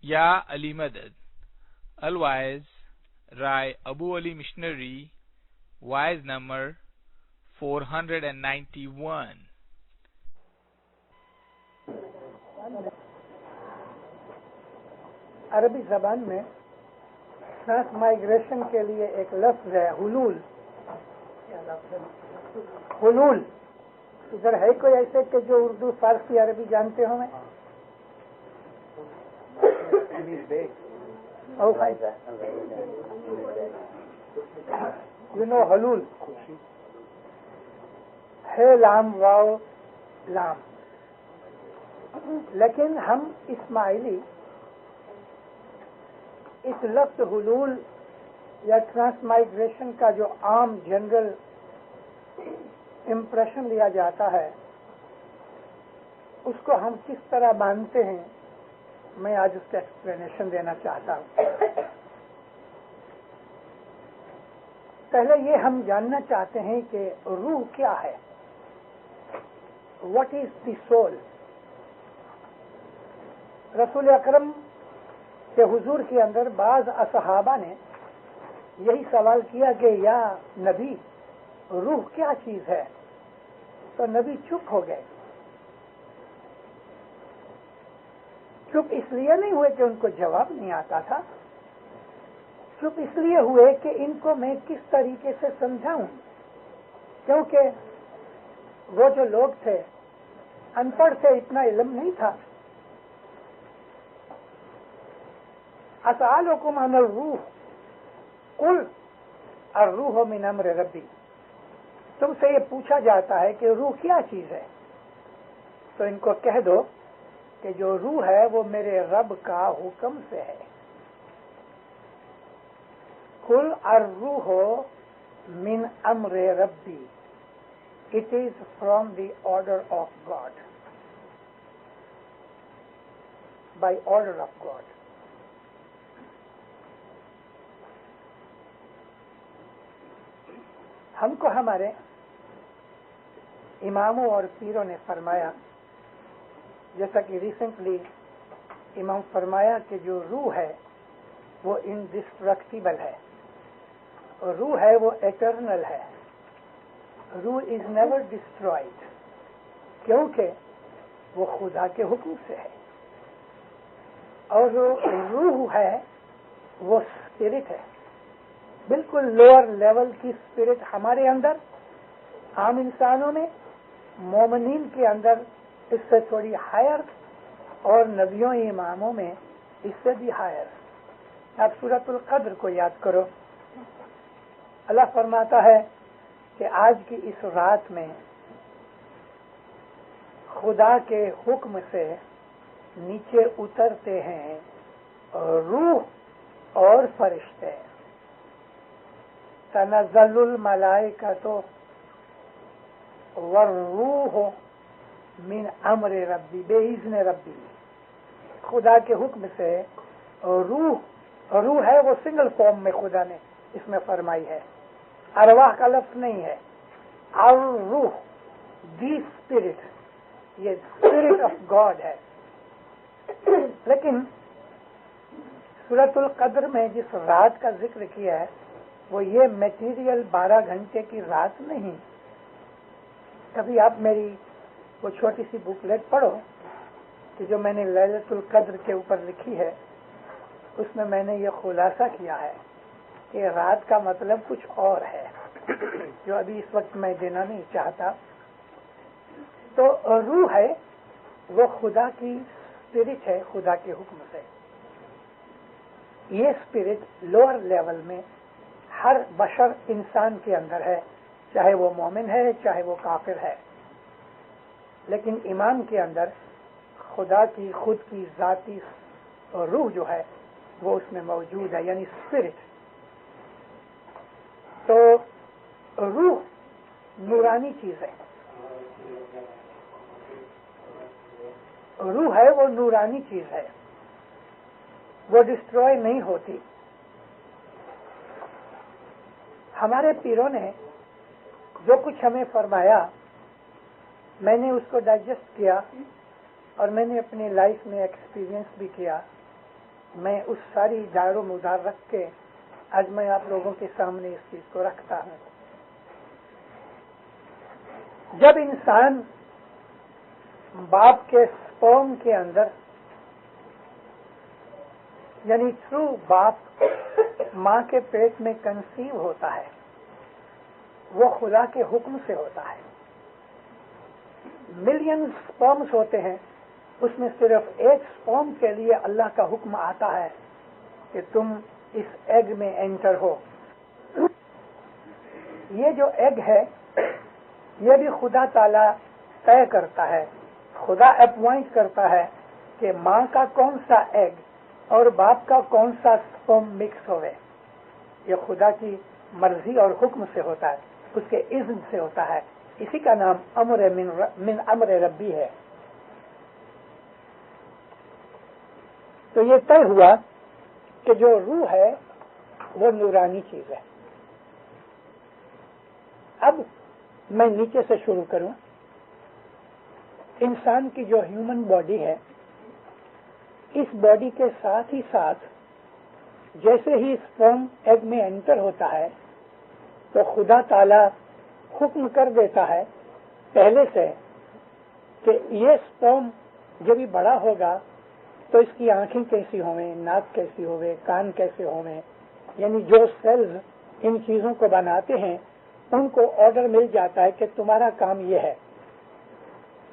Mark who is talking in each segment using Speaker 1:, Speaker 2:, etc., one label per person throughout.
Speaker 1: یا علی مدد الوائز رائے ابو علی missionary wise number 491.
Speaker 2: عربی زبان میں ٹرانسمائگریشن کے لیے ایک لفظ ہے حلول. حلول ادھر ہے کوئی ایسے کہ جو اردو فارسی عربی جانتے ہوں میں؟ حلول ہے لام واو لام. لیکن ہم اسماعیلی اس لفظ حلول یا ٹرانسمائگریشن کا جو عام جنرل امپریشن لیا جاتا ہے اس کو ہم کس طرح مانتے ہیں، میں آج اس کا ایکسپلینیشن دینا چاہتا ہوں. پہلے یہ ہم جاننا چاہتے ہیں کہ روح کیا ہے. What is the civil? رسول اکرم کے حضور کے اندر بعض اصحابہ نے یہی سوال کیا کہ یا نبی روح کیا چیز ہے؟ تو نبی چپ ہو گئے. چپ اس لیے نہیں ہوئے کہ ان کو جواب نہیں آتا تھا، چپ اس لیے ہوئے کہ ان کو میں کس طریقے سے سمجھاؤں، کیونکہ وہ جو لوگ تھے ان پڑھ تھے، اتنا علم نہیں تھا. اسألکم عن الروح قل الروح من امر ربی. تم سے یہ پوچھا جاتا ہے کہ روح کیا چیز ہے، تو ان کو کہہ دو کہ جو روح ہے وہ میرے رب کا حکم سے ہے. قل الروح من امر ربی، it is from the order of God, by order of God. ہم کو ہمارے اماموں اور پیروں نے فرمایا، جیسا کہ ریسنٹلی امام فرمایا کہ جو روح ہے وہ انڈسٹرکٹیبل ہے، روح ہے وہ ایٹرنل ہے، روح از نیور ڈسٹرائڈ، کیونکہ وہ خدا کے حکم سے ہے. اور جو روح ہے وہ اسپرٹ ہے، بالکل لوور لیول کی اسپرٹ ہمارے اندر، عام انسانوں میں، مومنین کے اندر اس سے تھوڑی ہائر، اور نبیوں اماموں میں اس سے بھی ہائر. آپ سورۃ القدر کو یاد کرو. اللہ فرماتا ہے کہ آج کی اس رات میں خدا کے حکم سے نیچے اترتے ہیں روح اور فرشتے. تنزل الملائکۃ والروح من امر ربی باذن ربی. خدا کے حکم سے روح ہے وہ سنگل فارم میں خدا نے اس میں فرمائی ہے، ارواح کا لفظ نہیں ہے. الروح دی اسپرٹ، یہ اسپرٹ آف گاڈ ہے. لیکن سورۃ القدر میں جس رات کا ذکر کیا ہے وہ یہ میٹیریل 12 گھنٹے کی رات نہیں. کبھی آپ میری وہ چھوٹی سی بکلیٹ پڑھو کہ جو میں نے لیلۃ القدر کے اوپر لکھی ہے، اس میں نے یہ خلاصہ کیا ہے کہ رات کا مطلب کچھ اور ہے جو ابھی اس وقت میں دینا نہیں چاہتا. تو روح ہے وہ خدا کی اسپرٹ ہے، خدا کے حکم سے. یہ اسپرٹ لوور لیول میں ہر بشر انسان کے اندر ہے، چاہے وہ مومن ہے چاہے وہ کافر ہے. لیکن ایمان کے اندر خدا کی خود کی ذاتی روح جو ہے وہ اس میں موجود ہے، یعنی اسپرٹ. تو روح نورانی چیز ہے، روح ہے وہ نورانی چیز ہے، وہ ڈسٹروائے نہیں ہوتی. ہمارے پیروں نے جو کچھ ہمیں فرمایا میں نے اس کو ڈائجسٹ کیا اور میں نے اپنی لائف میں ایکسپیرینس بھی کیا میں اس ساری دار و مدار رکھ کے آج میں آپ لوگوں کے سامنے اس چیز کو رکھتا ہوں. جب انسان باپ کے سپرم کے اندر یعنی تھرو باپ ماں کے پیٹ میں کنسیو ہوتا ہے، وہ خدا کے حکم سے ہوتا ہے. ملین سپرمز ہوتے ہیں، اس میں صرف ایک سپرم کے لیے اللہ کا حکم آتا ہے کہ تم اس ایگ میں انٹر ہو. یہ جو ایگ ہے یہ بھی خدا تعالی طے کرتا ہے، خدا اپوائنٹ کرتا ہے کہ ماں کا کون سا ایگ اور باپ کا کون سا سپرم مکس ہوئے. یہ خدا کی مرضی اور حکم سے ہوتا ہے، اس کے اذن سے ہوتا ہے. اسی کا نام امر من امر ربی ہے. تو یہ طے ہوا کہ جو روح ہے وہ نورانی چیز ہے. اب میں نیچے سے شروع کروں. انسان کی جو ہیومن باڈی ہے، اس باڈی کے ساتھ ہی ساتھ جیسے ہی سپرم ایگ میں انٹر ہوتا ہے تو خدا تعالی حکم کر دیتا ہے پہلے سے کہ یہ سپرم جب بھی بڑا ہوگا تو اس کی آنکھیں کیسی ہوئیں، ناک کیسی ہوئے، کان کیسے ہوئیں. یعنی جو سیلز ان چیزوں کو بناتے ہیں ان کو آرڈر مل جاتا ہے کہ تمہارا کام یہ ہے.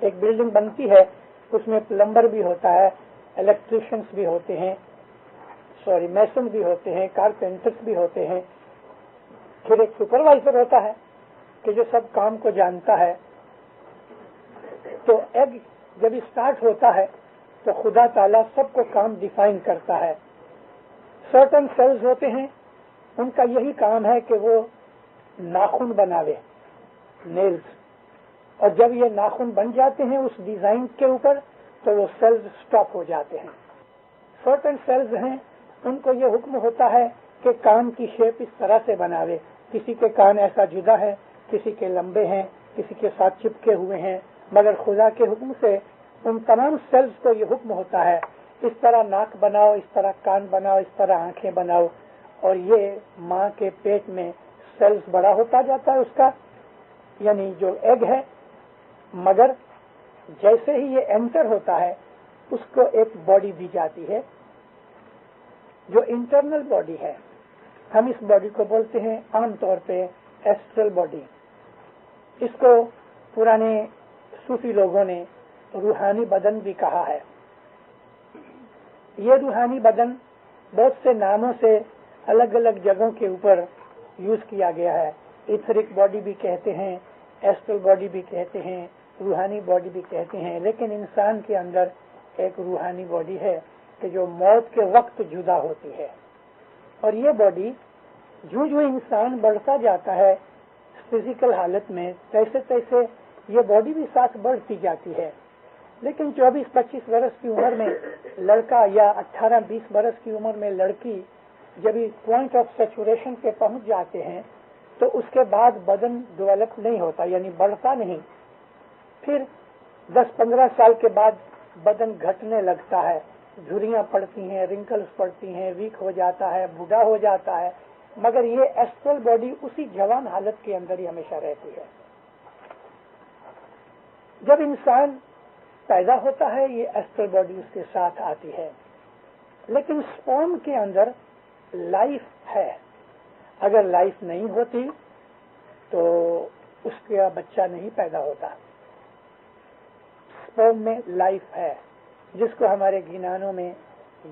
Speaker 2: ایک بلڈنگ بنتی ہے، اس میں پلمبر بھی ہوتا ہے، الیکٹریشینس بھی ہوتے ہیں، میسن بھی ہوتے ہیں، کارپینٹرز بھی ہوتے ہیں. پھر ایک سپروائزر ہوتا ہے کہ جو سب کام کو جانتا ہے. تو ایگ جب اسٹارٹ ہوتا ہے تو خدا تعالیٰ سب کو کام ڈیفائن کرتا ہے. سرٹن سیلز ہوتے ہیں، ان کا یہی کام ہے کہ وہ ناخن بناوے، نیلز. اور جب یہ ناخن بن جاتے ہیں اس ڈیزائن کے اوپر تو وہ سیلز سٹاپ ہو جاتے ہیں. سرٹن سیلز ہیں، ان کو یہ حکم ہوتا ہے کہ کان کی شیپ اس طرح سے بناوے. کسی کے کان ایسا جدا ہے، کسی کے لمبے ہیں، کسی کے ساتھ چپکے ہوئے ہیں، مگر خدا کے حکم سے ان تمام سیلز کو یہ حکم ہوتا ہے اس طرح ناک بناؤ، اس طرح کان بناؤ، اس طرح آنکھیں بناؤ. اور یہ ماں کے پیٹ میں سیلز بڑا ہوتا جاتا ہے اس کا، یعنی جو ایگ ہے. مگر جیسے ہی یہ انٹر ہوتا ہے اس کو ایک باڈی دی جاتی ہے جو انٹرنل باڈی ہے. ہم اس باڈی کو بولتے ہیں عام طور پہ ایسٹرل باڈی. اس کو پرانے صوفی لوگوں نے روحانی بدن بھی کہا ہے. یہ روحانی بدن بہت سے ناموں سے الگ الگ جگہوں کے اوپر یوز کیا گیا ہے. ایتھرک باڈی بھی کہتے ہیں، ایسٹرل باڈی بھی کہتے ہیں، روحانی باڈی بھی کہتے ہیں. لیکن انسان کے اندر ایک روحانی باڈی ہے کہ جو موت کے وقت جدا ہوتی ہے. اور یہ باڈی جو انسان بڑھتا جاتا ہے فزیکل حالت میں، تیسے تیسے یہ باڈی بھی ساتھ بڑھتی جاتی ہے. لیکن 24-25 برس کی عمر میں لڑکا یا 18-20 برس کی عمر میں لڑکی جب پوائنٹ آف سیچوریشن پہ پہنچ جاتے ہیں تو اس کے بعد بدن ڈیولپ نہیں ہوتا، یعنی بڑھتا نہیں. پھر 10-15 سال کے بعد بدن گھٹنے لگتا ہے، جھریاں پڑتی ہیں، رنکلز پڑتی ہیں، ویک ہو جاتا ہے، بوڑھا ہو جاتا ہے. مگر یہ ایسٹرل باڈی اسی جوان حالت کے اندر ہی ہمیشہ رہتی ہے. جب انسان پیدا ہوتا ہے یہ ایسٹرل باڈی اس کے ساتھ آتی ہے. لیکن سپرم کے اندر لائف ہے. اگر لائف نہیں ہوتی تو اس کا بچہ نہیں پیدا ہوتا. سپرم میں لائف ہے جس کو ہمارے گینانوں میں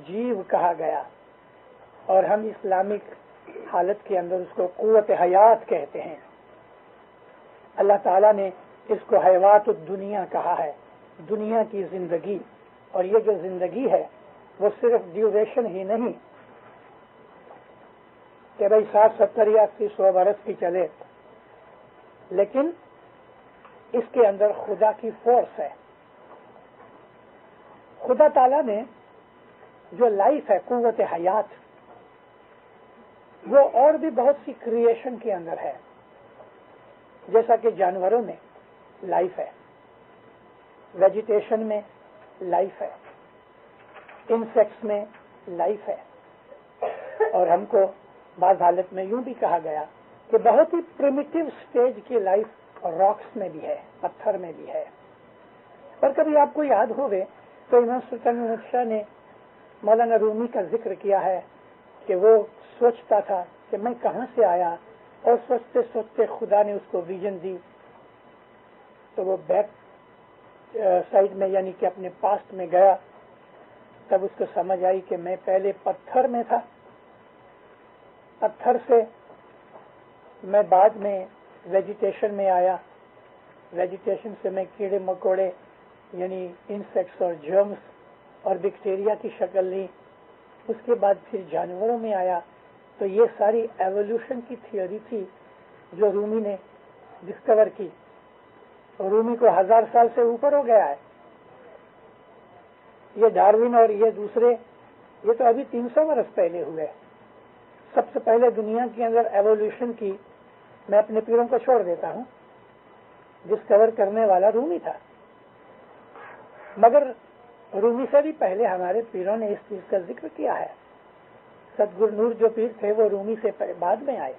Speaker 2: جیو کہا گیا، اور ہم اسلامک حالت کے اندر اس کو قوت حیات کہتے ہیں. اللہ تعالیٰ نے اس کو حیوات الدنیا کہا ہے، دنیا کی زندگی. اور یہ جو زندگی ہے وہ صرف ڈیوریشن ہی نہیں کہ بھائی 60-70 یا 100 برس کی چلے، لیکن اس کے اندر خدا کی فورس ہے. خدا تعالیٰ نے جو لائف ہے، قوت حیات، وہ اور بھی بہت سی کریشن کے اندر ہے. جیسا کہ جانوروں میں لائف ہے، ویجیٹیشن میں لائف ہے، انسیکٹس میں لائف ہے. اور ہم کو بعض حالت میں یوں بھی کہا گیا کہ بہت ہی پریمیٹیو سٹیج کی لائف راکس میں بھی ہے, پتھر میں بھی ہے. اور کبھی آپ کو یاد ہوگے تو امام سلطان محمد شاہ نے مولانا رومی کا ذکر کیا ہے کہ وہ سوچتا تھا کہ میں کہاں سے آیا, اور سوچتے سوچتے خدا نے اس کو ویژن دی. تو وہ بیک سائڈ میں یعنی کہ اپنے پاسٹ میں گیا, تب اس کو سمجھ آئی کہ میں پہلے پتھر میں تھا, پتھر سے میں بعد میں ویجیٹیشن میں آیا, ویجیٹیشن سے میں کیڑے مکوڑے یعنی انسیکٹس اور جرمس اور بیکٹیریا کی شکل لی, اس کے بعد پھر جانوروں میں آیا. تو یہ ساری ایوولوشن کی تھیوری تھی جو رومی نے ڈسکور کی. رومی کو 1000 سال سے اوپر ہو گیا ہے. یہ ڈاروین اور یہ دوسرے یہ تو ابھی 300 برس پہلے ہوئے. سب سے پہلے دنیا کے اندر ایوولوشن کی میں اپنے پیروں کو چھوڑ دیتا ہوں, ڈسکور کرنے والا رومی تھا. مگر رومی سے بھی پہلے ہمارے پیروں نے اس چیز کا ذکر کیا ہے. ستگر نور جو پیر تھے وہ رومی سے بعد میں آئے,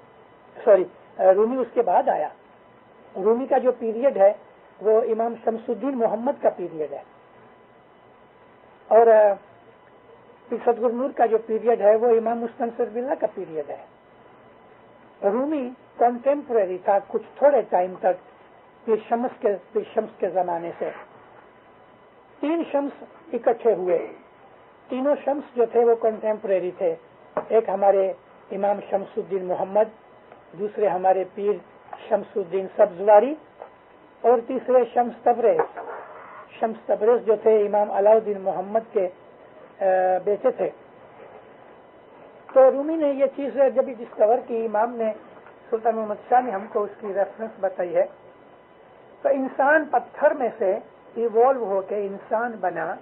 Speaker 2: رومی اس کے بعد آیا. رومی کا جو پیریڈ ہے وہ امام شمس الدین محمد کا پیریڈ ہے, اور ستگر نور کا جو پیریڈ ہے وہ امام مستنصر باللہ کا پیریڈ ہے. رومی کنٹمپرری تھا کچھ تھوڑے ٹائم تک پیر شمس کے زمانے سے. 3 شمس اکٹھے ہوئے. تینوں شمس جو تھے وہ کنٹمپرری تھے. ایک ہمارے امام شمس الدین محمد, دوسرے ہمارے پیر شمس الدین سبزواری, اور تیسرے شمس تبریز. شمس تبریز جو تھے امام علاء الدین محمد کے بیٹے تھے. تو رومی نے یہ چیز جب ڈسکور کی, امام نے سلطان محمد شاہ نے ہم کو اس کی ریفرنس بتائی ہے. تو انسان پتھر میں سے ایوالو ہو کے انسان بنا.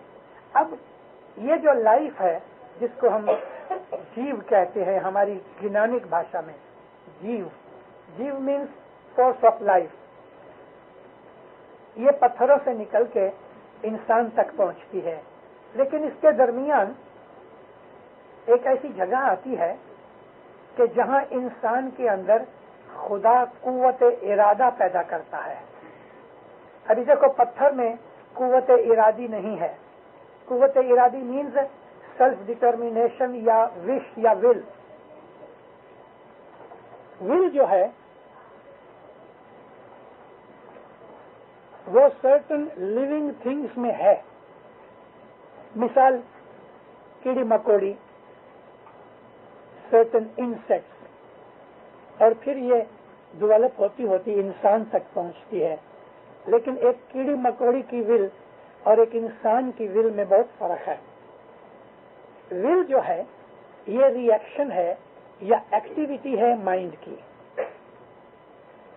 Speaker 2: اب یہ جو لائف ہے جس کو ہم جیو کہتے ہیں ہماری یونانک بھاشا میں, جیو مینس فورس آف لائف, یہ پتھروں سے نکل کے انسان تک پہنچتی ہے. لیکن اس کے درمیان ایک ایسی جگہ آتی ہے کہ جہاں انسان کے اندر خدا قوت ارادہ پیدا کرتا ہے. ابھی دیکھو پتھر میں قوت ارادی نہیں ہے. قوت ارادی مینز سیلف ڈٹرمینیشن یا وش یا ول. ول جو ہے وہ سرٹن لیونگ تھنگس میں ہے. مثال کیڑی مکوڑی, سرٹن انسیکٹس, اور پھر یہ ڈیولپ ہوتی انسان تک پہنچتی ہے. لیکن ایک کیڑی مکوڑی کی ول اور ایک انسان کی ول میں بہت فرق ہے. ول جو ہے یہ ریئیکشن ہے یا ایکٹیویٹی ہے مائنڈ کی.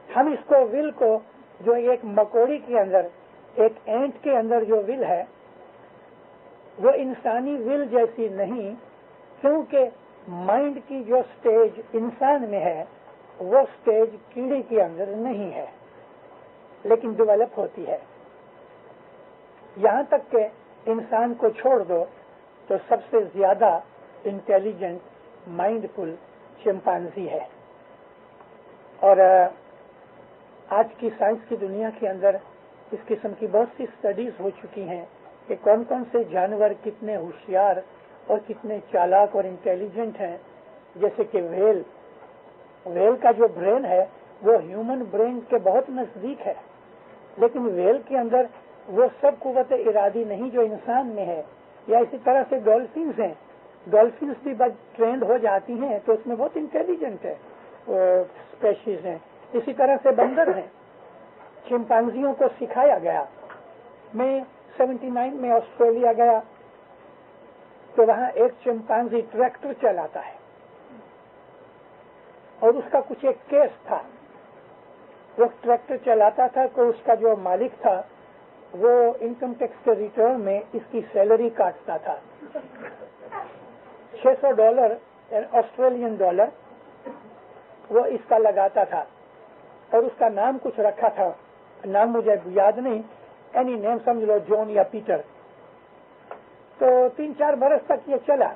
Speaker 2: ہم اس کو ول کو جو ایک مکوڑی کے اندر, ایک اینٹ کے اندر جو ول ہے وہ انسانی ول جیسی نہیں, کیونکہ مائنڈ کی جو سٹیج انسان میں ہے وہ سٹیج کیڑے کے اندر نہیں ہے, لیکن ڈیولپ ہوتی ہے. یہاں تک کہ انسان کو چھوڑ دو تو سب سے زیادہ انٹیلیجنٹ مائنڈ فل چمپینزی ہے. اور آج کی سائنس کی دنیا کے اندر اس قسم کی بہت سی اسٹڈیز ہو چکی ہیں کہ کون کون سے جانور کتنے ہوشیار اور کتنے چالاک اور انٹیلیجنٹ ہیں. جیسے کہ ویل کا جو برین ہے وہ ہیومن برین کے بہت نزدیک ہے, لیکن ویل کے اندر وہ سب قوت ارادی نہیں جو انسان میں ہے. یا اسی طرح سے ڈولفنز ہیں, ڈولفنز بھی ٹرینڈ ہو جاتی ہیں تو اس میں بہت انٹیلیجنٹ ہے اسپیشیز ہیں. اسی طرح سے بندر ہیں. چمپینزیوں کو سکھایا گیا. میں 79 میں آسٹریلیا گیا تو وہاں ایک چمپینزی ٹریکٹر چلاتا ہے, اور اس کا کچھ ایک کیس تھا. وہ ٹریکٹر چلاتا تھا تو اس کا جو مالک تھا وہ انکم ٹیکس کے ریٹرن میں اس کی سیلری کاٹتا تھا. $600 آسٹریلین ڈالر وہ اس کا لگاتا تھا, اور اس کا نام کچھ رکھا تھا, نام مجھے یاد نہیں, اینی نیم سمجھ لو, جون یا پیٹر. تو 3-4 برس تک یہ چلا.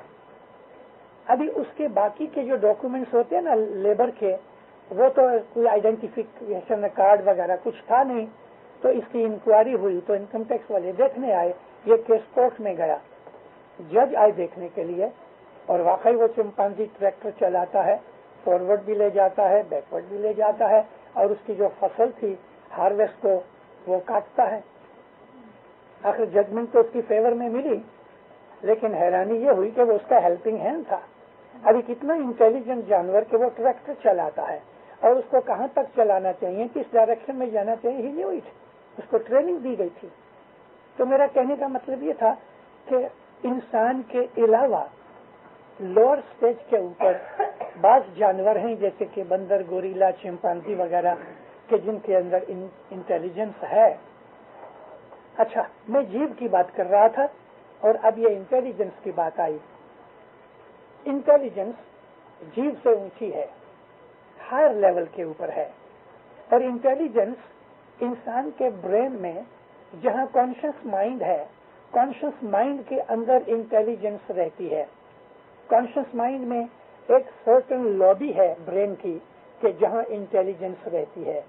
Speaker 2: ابھی اس کے باقی کے جو ڈاکومنٹس ہوتے ہیں نا لیبر کے، وہ تو کوئی آئیڈینٹیفیکیشن کارڈ وغیرہ کچھ تھا نہیں، تو اس کی انکوائری ہوئی تو انکم ٹیکس والے دیکھنے آئے، یہ کیس کورٹ میں گیا، جج آئے دیکھنے کے لیے، اور واقعی وہ چمپانزی ٹریکٹر چلاتا ہے، فارورڈ بھی لے جاتا ہے، بیکورڈ بھی لے جاتا ہے، اور اس کی جو فصل تھی ہارویسٹ کو وہ کاٹتا ہے۔ آخر ججمنٹ تو اس کی فیور میں ملی، لیکن حیرانی یہ ہوئی کہ وہ اس کا ہیلپنگ ہینڈ تھا۔ ابھی کتنا انٹیلیجنٹ جانور کہ وہ ٹریکٹر چلاتا ہے، اور اس کو کہاں تک چلانا چاہیے، کس ڈائریکشن میں جانا چاہیے، ہی نہیں، اس کو ٹریننگ دی گئی تھی۔ تو میرا کہنے کا مطلب یہ تھا کہ انسان کے علاوہ لوور سٹیج کے اوپر بعض جانور ہیں، جیسے کہ بندر، گوریلا، چمپانزی وغیرہ، کہ جن کے اندر انٹیلیجنس ہے۔ اچھا، میں جیو کی بات کر رہا تھا، اور اب یہ انٹیلیجنس کی بات آئی۔ انٹیلیجنس جیو سے اونچی ہے، ہائر لیول کے اوپر ہے، اور انٹیلیجنس انسان کے برین میں جہاں کانشیس مائنڈ ہے، کانشیس مائنڈ کے اندر انٹیلیجنس رہتی ہے۔ کانشیس مائنڈ میں ایک سرٹن لابی ہے برین کی کہ جہاں انٹیلیجنس رہتی ہے۔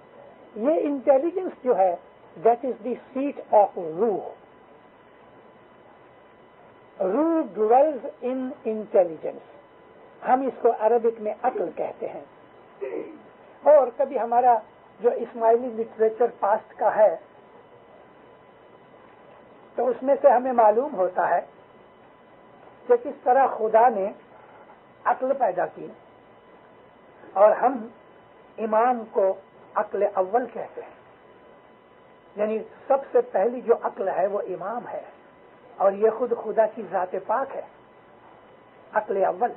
Speaker 2: یہ انٹیلیجنس جو ہے that is the seat of روح۔ روح ڈویلز ان انٹیلیجنس، ہم اس کو عربک میں عقل کہتے ہیں۔ اور کبھی ہمارا جو اسماعیلی لٹریچر پاسٹ کا ہے تو اس میں سے ہمیں معلوم ہوتا ہے کہ کس طرح خدا نے عقل پیدا کی، اور ہم امام کو عقل اول کہتے ہیں، یعنی سب سے پہلی جو عقل ہے وہ امام ہے، اور یہ خود خدا کی ذات پاک ہے، عقل اول،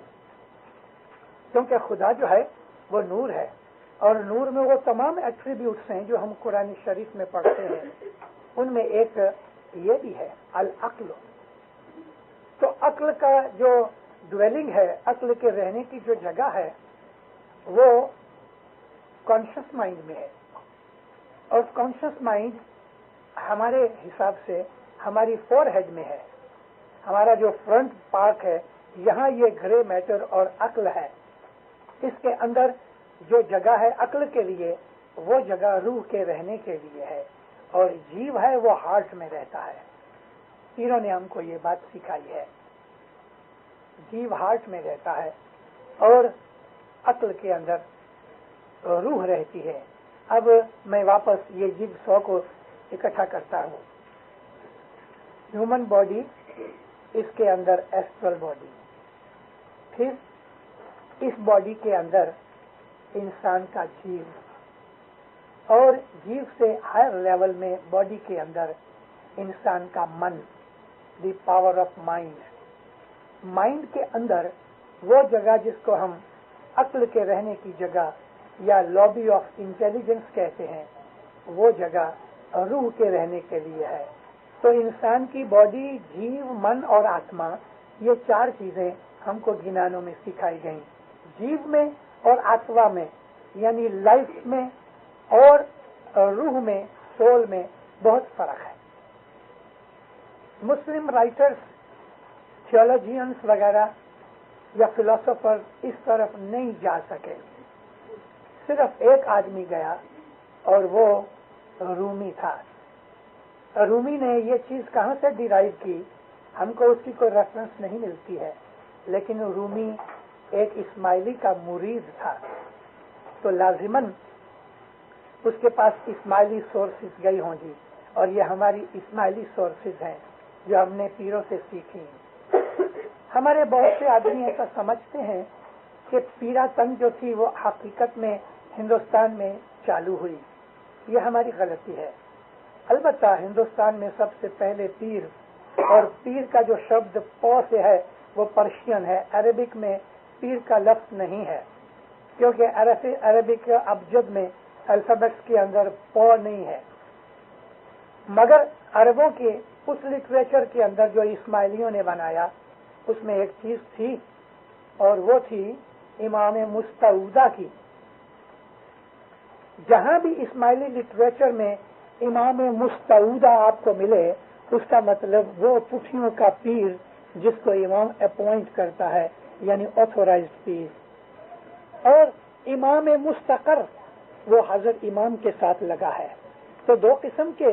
Speaker 2: کیونکہ خدا جو ہے وہ نور ہے، اور نور میں وہ تمام ایٹریبیوٹس ہیں جو ہم قرآن شریف میں پڑھتے ہیں، ان میں ایک یہ بھی ہے العقل۔ تو عقل کا جو ڈویلنگ ہے، عقل کے رہنے کی جو جگہ ہے، وہ کانشیس مائنڈ میں ہے، اور کانشیس مائنڈ ہمارے حساب سے ہماری فور ہیڈ میں ہے، ہمارا جو فرنٹ پارٹ ہے، یہاں یہ گرے میٹر اور عقل ہے، اس کے اندر جو جگہ ہے عقل کے لیے، وہ جگہ روح کے رہنے کے لیے ہے، اور جیو ہے وہ ہارٹ میں رہتا ہے۔ پیروں نے ہم کو یہ بات سکھائی ہے، جیو ہارٹ میں رہتا ہے، اور عقل کے اندر روح رہتی ہے۔ اب میں واپس یہ جگ سو کو اکٹھا کرتا ہوں۔ ہیومن باڈی، اس کے اندر ایسٹرل باڈی، پھر اس باڈی کے اندر انسان کا جیو، اور جیو سے ہائر لیول میں باڈی کے اندر انسان کا من، the power of mind. Mind کے اندر وہ جگہ جس کو ہم عقل کے رہنے کی جگہ یا لابی آف انٹیلیجنس کہتے ہیں، وہ جگہ روح کے رہنے کے لیے ہے۔ تو انسان کی باڈی، جیو، من اور آتما، یہ چار چیزیں ہم کو گنانوں میں سکھائی گئیں۔ جیو میں اور آتما میں، یعنی لائف میں اور روح میں، سول میں بہت فرق ہے۔ مسلم رائٹرز، تھیولوجینس وغیرہ یا فلاسفر اس طرف نہیں جا سکے، صرف ایک آدمی گیا، اور وہ رومی تھا۔ رومی نے یہ چیز کہاں سے ڈیرائیو کی، ہم کو اس کی کوئی ریفرنس نہیں ملتی ہے، لیکن رومی ایک اسماعیلی کا مرید تھا، تو لازماً اس کے پاس اسماعیلی سورسز گئی ہوں گی، اور یہ ہماری اسماعیلی سورسز ہیں جو ہم نے پیروں سے سیکھی۔ ہمارے بہت سے آدمی ایسا سمجھتے ہیں کہ پیرا تن جو تھی وہ حقیقت میں ہندوستان میں چالو ہوئی، یہ ہماری غلطی ہے۔ البتہ ہندوستان میں سب سے پہلے پیر، اور پیر کا جو شبد پو سے ہے وہ پرشین ہے، عربک میں پیر کا لفظ نہیں ہے، کیونکہ عربک ابجد میں الفابیٹس کے اندر پو نہیں ہے، مگر عربوں کے اس لٹریچر کے اندر جو اسماعیلیوں نے بنایا، اس میں ایک چیز تھی، اور وہ تھی امام مستعودہ کی۔ جہاں بھی اسماعیلی لٹریچر میں امام مستعودہ آپ کو ملے، اس کا مطلب وہ پٹھیوں کا پیر جس کو امام اپوائنٹ کرتا ہے، یعنی آتھورائزڈ پیر، اور امام مستقر وہ حضرت امام کے ساتھ لگا ہے. تو دو قسم کے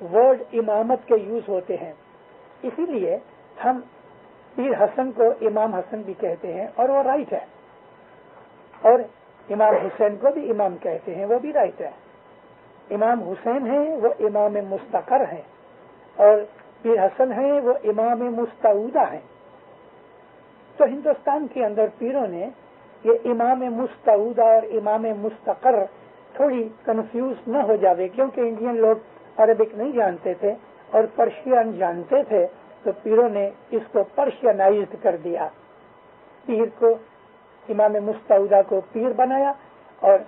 Speaker 2: ورڈ امامت کے یوز ہوتے ہیں، اسی لیے ہم پیر حسن کو امام حسن بھی کہتے ہیں اور وہ رائٹ ہے، اور امام حسین کو بھی امام کہتے ہیں، وہ بھی رائٹ ہے. امام حسین ہیں وہ امام مستقر ہیں، اور پیر حسن ہیں وہ امام مستعودہ ہیں. تو ہندوستان کے اندر پیروں نے یہ امام مستعودہ اور امام مستقر تھوڑی کنفیوز نہ ہو جاوے، کیونکہ انڈین لوگ عربک نہیں جانتے تھے اور پرشین جانتے تھے، تو پیروں نے اس کو پرشینائزڈ کر دیا. پیر کو امام مستعودہ کو پیر بنایا اور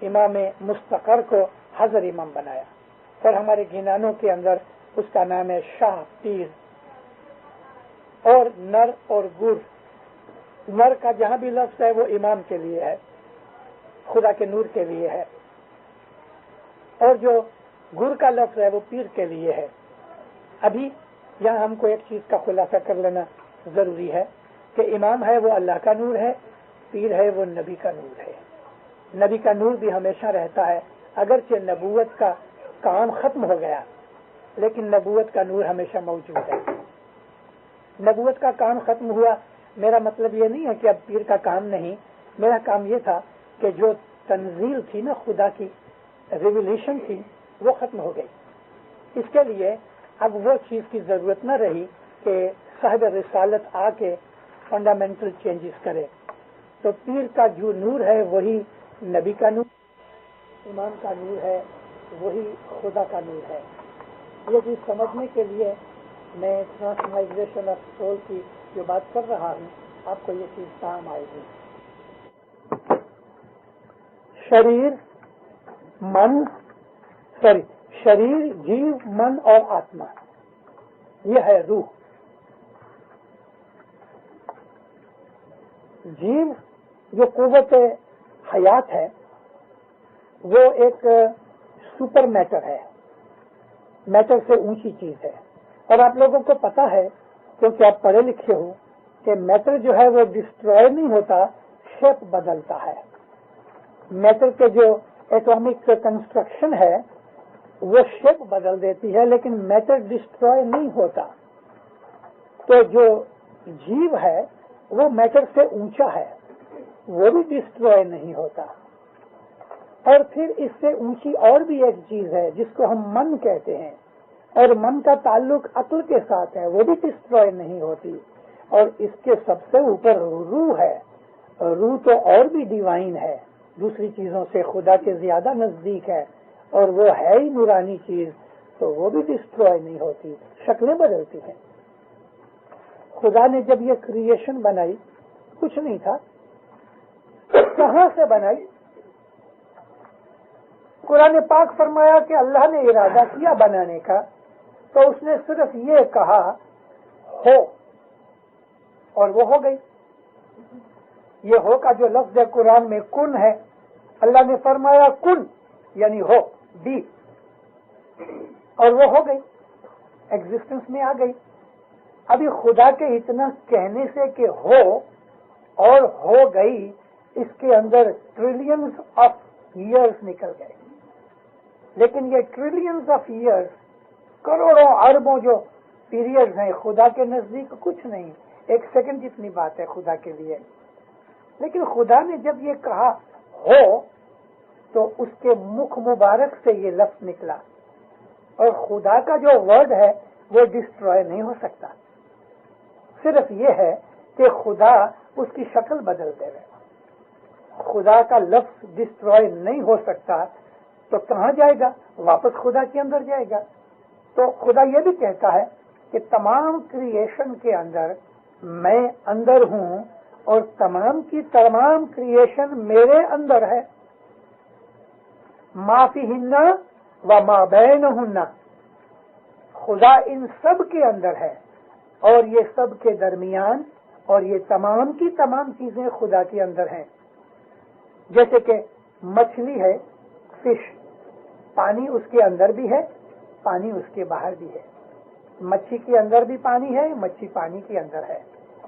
Speaker 2: امام مستقر کو حضر امام بنایا، اور ہمارے گھنانوں کے اندر اس کا نام ہے شاہ پیر. اور نر اور گر، نر کا جہاں بھی لفظ ہے وہ امام کے لیے ہے، خدا کے نور کے لیے ہے، اور جو گر کا لفظ ہے وہ پیر کے لیے ہے. ابھی یہاں ہم کو ایک چیز کا خلاصہ کر لینا ضروری ہے کہ امام ہے وہ اللہ کا نور ہے، پیر ہے وہ نبی کا نور ہے. نبی کا نور بھی ہمیشہ رہتا ہے، اگرچہ نبوت کا کام ختم ہو گیا لیکن نبوت کا نور ہمیشہ موجود ہے. نبوت کا کام ختم ہوا، میرا مطلب یہ نہیں ہے کہ اب پیر کا کام نہیں. میرا کام یہ تھا کہ جو تنزیل تھی نا، خدا کی ریویلیشن تھی، وہ ختم ہو گئی. اس کے لیے اب وہ چیز کی ضرورت نہ رہی کہ صاحب رسالت آ کے فنڈامنٹل چینجز کرے. تو پیر کا جو نور ہے وہی نبی کا نور، امام کا نور ہے وہی خدا کا نور ہے. یہ چیز سمجھنے کے لیے میں ٹرانسمائگریشن آف سول کی جو بات کر رہا ہوں، آپ کو یہ چیز کام آئے گی. شریر، جیو، من اور آتما، یہ ہے روح. جیو جو قوت حیات ہے وہ ایک سپر میٹر ہے، میٹر سے اونچی چیز ہے. اور آپ لوگوں کو پتا ہے کیونکہ آپ پڑھے لکھے ہو کہ میٹر جو ہے وہ ڈسٹروائے نہیں ہوتا، شیپ بدلتا ہے. میٹر کے جو ایٹامک کنسٹرکشن ہے وہ شیپ بدل دیتی ہے، لیکن میٹر ڈسٹروائے نہیں ہوتا. تو جو جیو ہے وہ میٹر سے اونچا ہے، وہ بھی ڈسٹروائے نہیں ہوتا. اور پھر اس سے اونچی اور بھی ایک چیز ہے جس کو ہم من کہتے ہیں، اور من کا تعلق عقل کے ساتھ ہے، وہ بھی ڈسٹروائے نہیں ہوتی. اور اس کے سب سے اوپر روح ہے. روح تو اور بھی ڈیوائن ہے، دوسری چیزوں سے خدا کے زیادہ نزدیک ہے، اور وہ ہے ہی نورانی چیز، تو وہ بھی ڈسٹروائے نہیں ہوتی، شکلیں بدلتی ہیں. خدا نے جب یہ کریشن بنائی کچھ نہیں تھا، کہاں سے بنائی؟ قرآن پاک فرمایا کہ اللہ نے ارادہ کیا بنانے کا تو اس نے صرف یہ کہا ہو، اور وہ ہو گئی. یہ ہو کا جو لفظ ہے قرآن میں کن ہے، اللہ نے فرمایا کن یعنی ہو، بی، اور وہ ہو گئی، ایگزسٹنس میں آ گئی. ابھی خدا کے اتنا کہنے سے کہ ہو اور ہو گئی، اس کے اندر ٹریلینز آف ایئرز نکل گئے. لیکن یہ ٹریلینز آف ایئرز، کروڑوں اربوں جو پیریڈز ہیں، خدا کے نزدیک کچھ نہیں، ایک سیکنڈ جتنی بات ہے خدا کے لیے. لیکن خدا نے جب یہ کہا ہو تو اس کے مکھ مبارک سے یہ لفظ نکلا. اور خدا کا جو ورڈ ہے وہ ڈسٹروائے نہیں ہو سکتا. صرف یہ ہے کہ خدا اس کی شکل بدل دے رہے. خدا کا لفظ ڈسٹروائے نہیں ہو سکتا تو کہاں جائے گا؟ واپس خدا کے اندر جائے گا. تو خدا یہ بھی کہتا ہے کہ تمام کریشن کے اندر میں اندر ہوں اور تمام کی تمام کریشن میرے اندر ہے. ما فیہن و ما بینہن، خدا ان سب کے اندر ہے اور یہ سب کے درمیان، اور یہ تمام کی تمام چیزیں خدا کے اندر ہیں. جیسے کہ مچھلی ہے، فش، پانی اس کے اندر بھی ہے، پانی اس کے باہر بھی ہے. مچھی کے اندر بھی پانی ہے، مچھی پانی کے اندر ہے.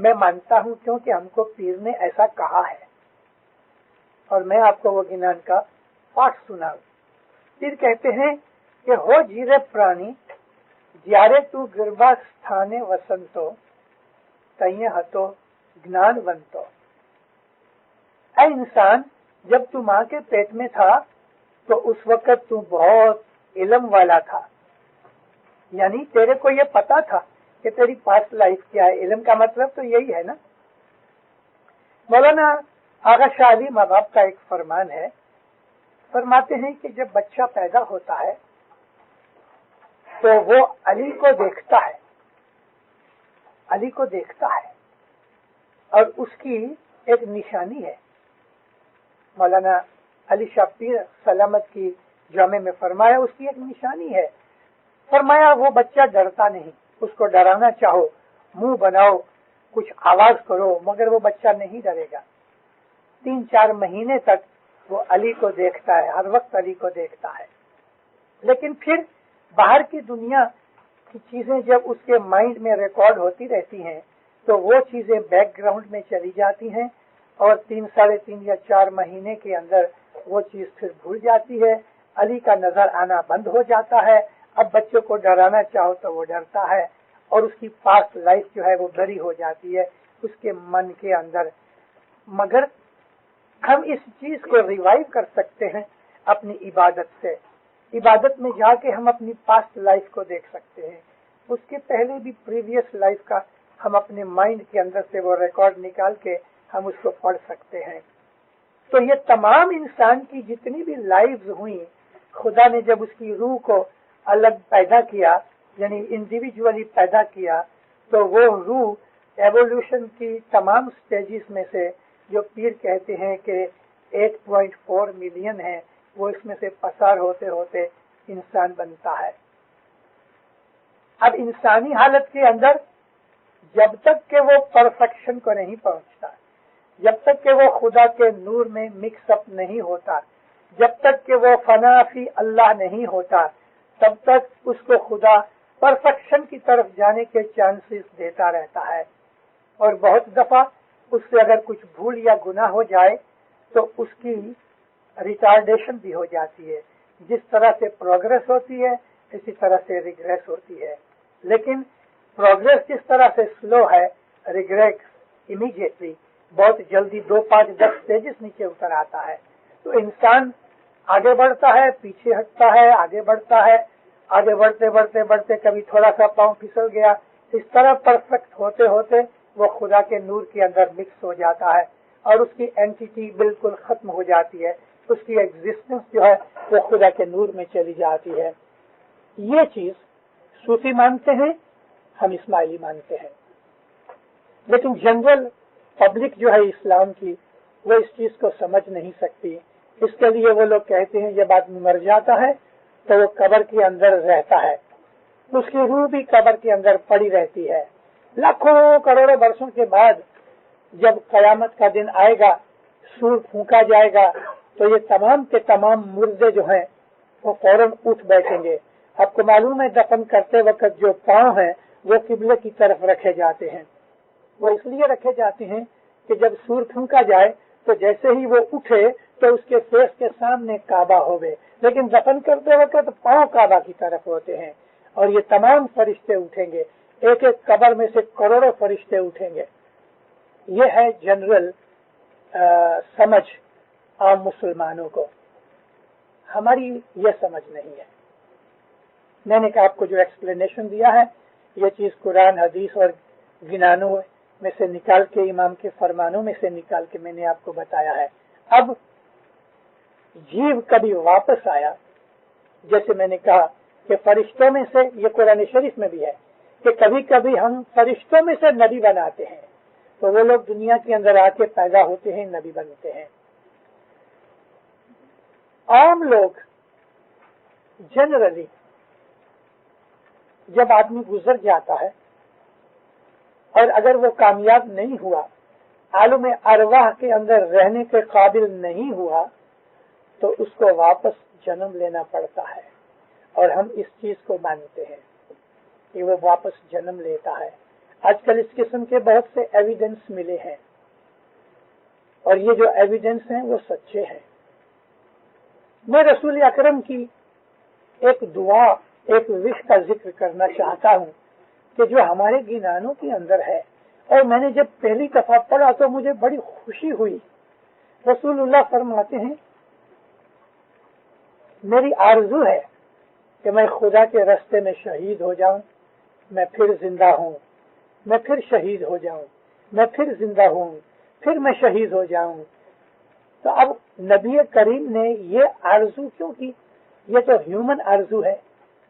Speaker 2: میں مانتا ہوں کیونکہ ہم کو پیر نے ایسا کہا ہے، اور میں آپ کو وہ گنان کا پاٹ سناؤں۔ پیر کہتے ہیں کہ ہو جیرے پرانی جیارے تو گربا ستھانے وسنتو تئیں ہتو گنان ونتو۔ اے انسان، جب تو ماں کے پیٹ میں تھا تو اس وقت تو بہت علم والا تھا، یعنی تیرے کو یہ پتا تھا کہ تیری پاسٹ لائف کیا ہے۔ علم کا مطلب تو یہی ہے نا۔ مولانا آغا شاہ علی ماں باپ کا ایک فرمان ہے، فرماتے ہیں کہ جب بچہ پیدا ہوتا ہے تو وہ علی کو دیکھتا ہے، علی کو دیکھتا ہے، اور اس کی ایک نشانی ہے۔ مولانا علی شاہ پیر سلامت کی جامع میں فرمایا اس کی ایک نشانی ہے۔ فرمایا وہ بچہ ڈرتا نہیں، اس کو ڈرانا چاہو، منہ بناؤ، کچھ آواز کرو، مگر وہ بچہ نہیں ڈرے گا۔ 3-4 مہینے تک وہ علی کو دیکھتا ہے، ہر وقت علی کو دیکھتا ہے۔ لیکن پھر باہر کی دنیا کی چیزیں جب اس کے مائنڈ میں ریکارڈ ہوتی رہتی ہیں تو وہ چیزیں بیک گراؤنڈ میں چلی جاتی ہیں، اور 3-3.5 یا 4 مہینے کے اندر وہ چیز پھر بھول جاتی ہے، علی کا نظر آنا بند ہو جاتا ہے۔ اب بچوں کو ڈرانا چاہو تو وہ ڈرتا ہے، اور اس کی پاسٹ لائف جو ہے وہ بری ہو جاتی ہے اس کے من کے اندر۔ مگر ہم اس چیز کو ریوائیو کر سکتے ہیں اپنی عبادت سے۔ عبادت میں جا کے ہم اپنی پاسٹ لائف کو دیکھ سکتے ہیں، اس کے پہلے بھی پریویس لائف کا ہم اپنے مائنڈ کے اندر سے وہ ریکارڈ نکال کے ہم اس کو پڑھ سکتے ہیں۔ تو یہ تمام انسان کی جتنی بھی لائفز ہوئی، خدا نے جب اس کی روح کو الگ پیدا کیا، یعنی انڈیویجولی پیدا کیا، تو وہ روح ایوولوشن کی تمام سٹیجز میں سے جو پیر کہتے ہیں کہ 8.4 ملین ہے، وہ اس میں سے پسار ہوتے ہوتے انسان بنتا ہے۔ اب انسانی حالت کے اندر جب تک کہ وہ پرفیکشن کو نہیں پہنچتا، جب تک کہ وہ خدا کے نور میں مکس اپ نہیں ہوتا، جب تک کہ وہ فنا فی اللہ نہیں ہوتا، تب تک اس کو خدا پرفیکشن کی طرف جانے کے چانسز دیتا رہتا ہے۔ اور بہت دفعہ اس سے اگر کچھ بھول یا گناہ ہو جائے تو اس کی ریٹارڈیشن بھی ہو جاتی ہے۔ جس طرح سے پروگرس ہوتی ہے اسی طرح سے ریگریس ہوتی ہے، لیکن پروگرس جس طرح سے سلو ہے، ریگریس امیڈیٹلی بہت جلدی 2-5-10 سٹیجز نیچے اتر آتا ہے۔ تو انسان آگے بڑھتا ہے، پیچھے ہٹتا ہے، آگے بڑھتا ہے، آگے بڑھتے بڑھتے بڑھتے کبھی تھوڑا سا پاؤں پھسل گیا، اس طرح پرفیکٹ ہوتے ہوتے وہ خدا کے نور کے اندر مکس ہو جاتا ہے، اور اس کی اینٹیٹی بالکل ختم ہو جاتی ہے، اس کی ایگزسٹنس جو ہے وہ خدا کے نور میں چلی جاتی ہے۔ یہ چیز صوفی مانتے ہیں، ہم اسماعیلی مانتے ہیں، لیکن جنرل پبلک جو ہے اسلام کی وہ اس چیز کو سمجھ نہیں سکتی۔ اس کے لیے وہ لوگ کہتے ہیں جب آدمی مر جاتا ہے تو وہ قبر کے اندر رہتا ہے، اس کی روح بھی قبر کے اندر پڑی رہتی ہے۔ لاکھوں کروڑوں برسوں کے بعد جب قیامت کا دن آئے گا، سور پھونکا جائے گا، تو یہ تمام کے تمام مردے جو ہیں وہ فوراً اٹھ بیٹھیں گے۔ آپ کو معلوم ہے دفن کرتے وقت جو پاؤں ہیں وہ قبلے کی طرف رکھے جاتے ہیں۔ وہ اس لیے رکھے جاتے ہیں کہ جب سور پھونکا جائے تو جیسے ہی وہ اٹھے تو اس کے فیس کے سامنے کعبہ ہوگے، لیکن دفن کرتے وقت پاؤں کعبہ کی طرف ہوتے ہیں، اور یہ تمام فرشتے اٹھیں گے، ایک ایک قبر میں سے کروڑوں فرشتے اٹھیں گے۔ یہ ہے جنرل سمجھ عام مسلمانوں کو، ہماری یہ سمجھ نہیں ہے۔ میں نے آپ کو جو ایکسپلینیشن دیا ہے یہ چیز قرآن حدیث اور گنانوں میں سے نکال کے، امام کے فرمانوں میں سے نکال کے میں نے آپ کو بتایا ہے۔ اب جیو کبھی واپس آیا، جیسے میں نے کہا کہ فرشتوں میں سے، یہ قرآن شریف میں بھی ہے کہ کبھی کبھی ہم فرشتوں میں سے نبی بناتے ہیں، تو وہ لوگ دنیا کے اندر آ کے پیدا ہوتے ہیں، نبی بنتے ہیں۔ عام لوگ جنرلی جب آدمی گزر جاتا ہے اور اگر وہ کامیاب نہیں ہوا، عالم ارواح کے اندر رہنے کے قابل نہیں ہوا، تو اس کو واپس جنم لینا پڑتا ہے، اور ہم اس چیز کو مانتے ہیں کہ وہ واپس جنم لیتا ہے۔ آج کل اس قسم کے بہت سے ایویڈنس ملے ہیں اور یہ جو ایویڈنس ہیں وہ سچے ہیں. میں رسول اکرم کی ایک دعا ایک وش کا ذکر کرنا چاہتا ہوں کہ جو ہمارے گینانوں کے اندر ہے اور میں نے جب پہلی دفعہ پڑھا تو مجھے بڑی خوشی ہوئی. رسول اللہ فرماتے ہیں میری آرزو ہے کہ میں خدا کے راستے میں شہید ہو جاؤں, میں پھر زندہ ہوں, میں پھر شہید ہو جاؤں, میں پھر زندہ ہوں, پھر میں شہید ہو جاؤں. تو اب نبی کریم نے یہ آرزو کیوں کی؟ یہ تو ہیومن آرزو ہے,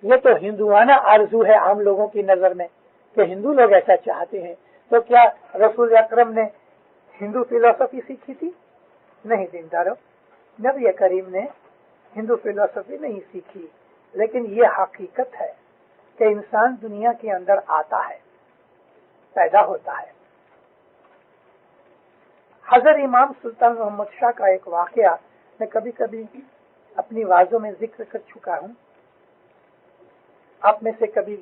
Speaker 2: یہ تو ہندوانہ آرزو ہے عام لوگوں کی نظر میں کہ ہندو لوگ ایسا چاہتے ہیں. تو کیا رسول اکرم نے ہندو فلسفی سیکھی تھی؟ نہیں دیندارو, نبی کریم نے ہندو فلسفی نہیں سیکھی, لیکن یہ حقیقت ہے کہ انسان دنیا کے اندر آتا ہے, پیدا ہوتا ہے. حضرت امام سلطان محمد شاہ کا ایک واقعہ میں کبھی کبھی اپنی وعظوں میں ذکر کر چکا ہوں. آپ میں سے کبھی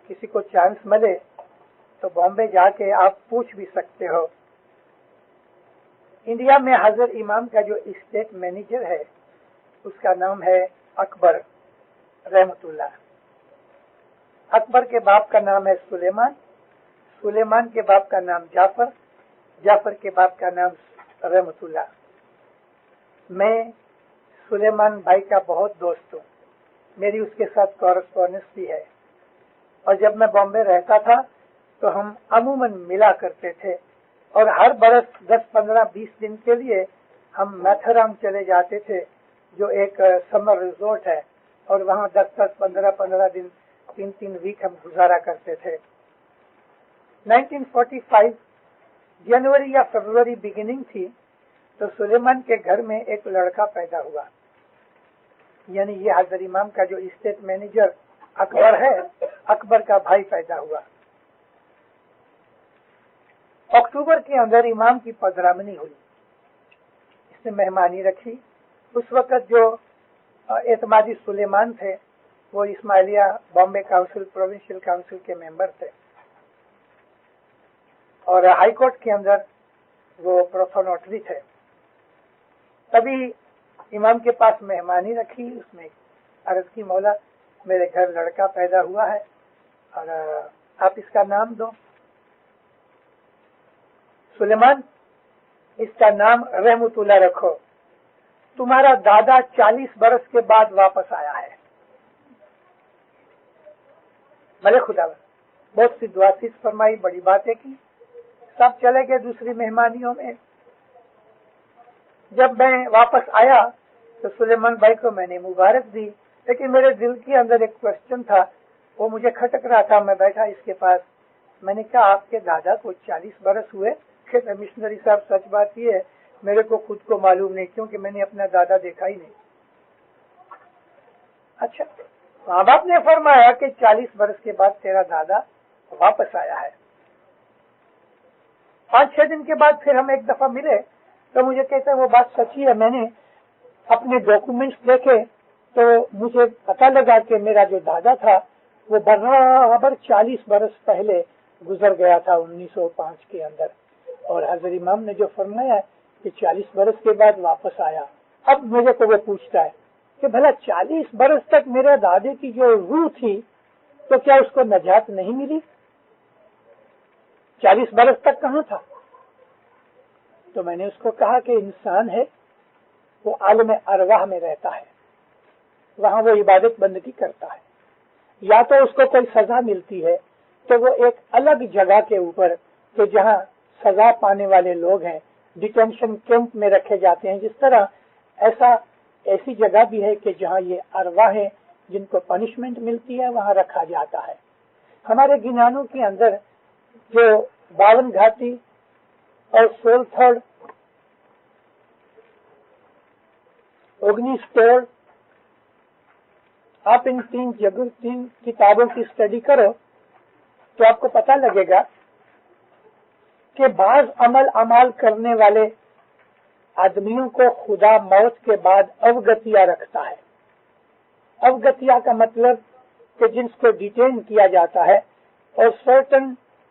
Speaker 2: کسی کو چانس ملے تو بامبے جا کے آپ پوچھ بھی سکتے ہو. انڈیا میں حضرت امام کا جو اسٹیٹ مینیجر ہے اس کا نام ہے اکبر رحمت اللہ. اکبر کے باپ کا نام ہے سلیمان, سلیمان کے باپ کا نام جعفر, جعفر کے باپ کا نام رحمت اللہ. میں سلیمان بھائی کا بہت دوست ہوں, میری اس کے ساتھ کورسپونڈنس بھی ہے, اور جب میں بامبے رہتا تھا تو ہم عموماً ملا کرتے تھے, اور ہر برس 10, 15, 20 دن کے لیے ہم میتھرام چلے جاتے تھے جو ایک سمر ریزورٹ ہے, اور وہاں 10, 15 دن 3 ویک ہم گزارا کرتے تھے. 1945 جنوری یا فروری بگننگ تھی تو سلیمان کے گھر میں ایک لڑکا پیدا ہوا, یعنی یہ حضرت امام کا جو اسٹیٹ مینیجر اکبر ہے, اکبر کا بھائی پیدا ہوا. اکتوبر کے اندر امام کی پدرامنی ہوئی, اس نے مہمانی رکھی. اس وقت جو اعتمادی سلیمان تھے وہ Ismailia Bombay council provincial council کے ممبر تھے, اور ہائی کورٹ کے اندر وہ پروفونوٹری تھے. تبھی امام کے پاس مہمانی رکھی, اس میں عرض کی مولا میرے گھر لڑکا پیدا ہوا ہے اور آپ اس کا نام دو. سلیمان اس کا نام رحمت اللہ رکھو, تمہارا دادا 40 برس کے بعد واپس آیا ہے. ملے خدا بہت سی دعا سیز فرمائی, بڑی باتیں کی, سب چلے گئے دوسری مہمانیوں میں. جب میں واپس آیا تو سلیمان بھائی کو میں نے مبارک دی, لیکن میرے دل کے اندر ایک کوشچن تھا, وہ مجھے کھٹک رہا تھا. میں بیٹھا اس کے پاس, میں نے کہا آپ کے دادا کو 40 برس ہوئے؟ کہتے مشنری صاحب سچ بات یہ ہے میرے کو خود کو معلوم نہیں, کیونکہ میں نے اپنا دادا دیکھا ہی نہیں. اچھا, ماں باپ نے فرمایا کہ 40 برس کے بعد تیرا دادا واپس آیا ہے. 5-6 دن کے بعد پھر ہم ایک دفعہ ملے تو مجھے کہتے ہیں وہ بات سچی ہے, میں نے اپنے ڈاکومنٹس دیکھے تو مجھے پتا لگا کہ میرا جو دادا تھا وہ برابر 40 برس پہلے گزر گیا تھا 1905 کے اندر, اور حضرت امام نے جو فرمایا کہ 40 برس کے بعد واپس آیا. اب مجھے کو وہ پوچھتا ہے کہ بھلا 40 برس تک میرے دادے کی جو روح تھی تو کیا اس کو نجات نہیں ملی؟ 40 برس تک کہاں تھا؟ تو میں نے اس کو کہا کہ انسان ہے وہ عالم ارواح میں رہتا ہے, وہاں وہ عبادت بندگی کرتا ہے. یا تو اس کو کوئی سزا ملتی ہے تو وہ ایک الگ جگہ کے اوپر کہ جہاں سزا پانے والے لوگ ہیں ڈیٹینشن کیمپ میں رکھے جاتے ہیں, جس طرح ایسی جگہ بھی ہے کہ جہاں یہ ارواح ہیں جن کو پنشمنٹ ملتی ہے وہاں رکھا جاتا ہے. ہمارے گینانوں کے اندر جو 52 گھاٹی اور 16 تھرڈ 19 توڑ, آپ ان 3 کتابوں کی اسٹڈی کرو تو آپ کو پتا لگے گا کہ بعض عمل کرنے والے آدمیوں کو خدا موت کے بعد اوگتیا رکھتا ہے. اوگتیا کا مطلب کہ جنس کو ڈیٹین کیا جاتا ہے اور سرٹن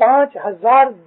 Speaker 2: 5000